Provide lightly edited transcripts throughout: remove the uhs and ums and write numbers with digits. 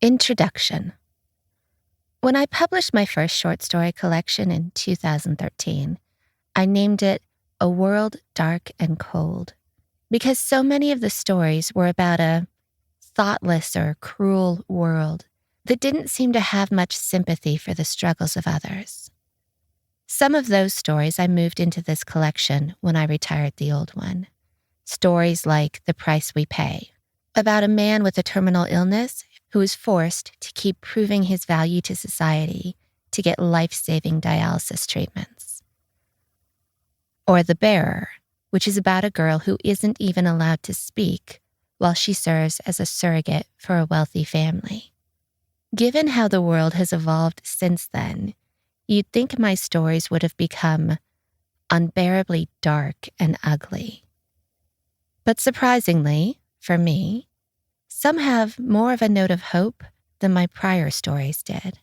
Introduction. When I published my first short story collection in 2013, I named it A World Dark and Cold, because so many of the stories were about a thoughtless or cruel world that didn't seem to have much sympathy for the struggles of others. Some of those stories I moved into this collection when I retired the old one. Stories like The Price We Pay, about a man with a terminal illness who is forced to keep proving his value to society to get life-saving dialysis treatments. Or The Bearer, which is about a girl who isn't even allowed to speak while she serves as a surrogate for a wealthy family. Given how the world has evolved since then, you'd think my stories would have become unbearably dark and ugly. But surprisingly, for me, some have more of a note of hope than my prior stories did.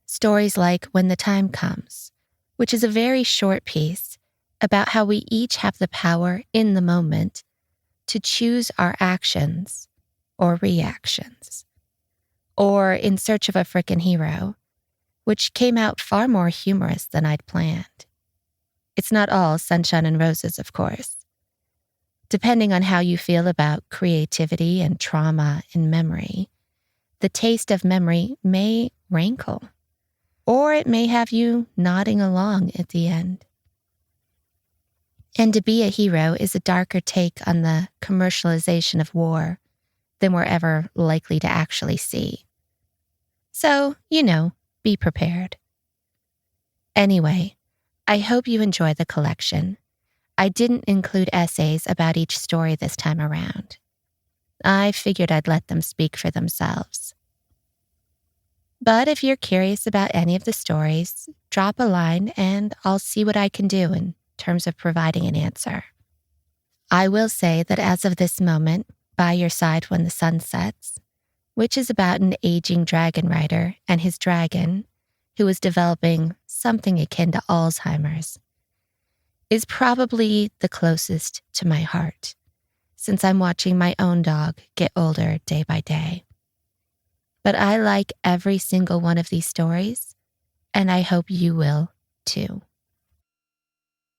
Stories like When the Time Comes, which is a very short piece about how we each have the power in the moment to choose our actions or reactions. Or In Search of a Frickin' Hero, which came out far more humorous than I'd planned. It's not all sunshine and roses, of course. Depending on how you feel about creativity and trauma in memory, the taste of memory may rankle, or it may have you nodding along at the end. And To Be a Hero is a darker take on the commercialization of war than we're ever likely to actually see. So, be prepared. Anyway, I hope you enjoy the collection. I didn't include essays about each story this time around. I figured I'd let them speak for themselves. But if you're curious about any of the stories, drop a line and I'll see what I can do in terms of providing an answer. I will say that as of this moment, By Your Side When the Sun Sets, which is about an aging dragon rider and his dragon, who is developing something akin to Alzheimer's, is probably the closest to my heart, since I'm watching my own dog get older day by day. But I like every single one of these stories, and I hope you will too.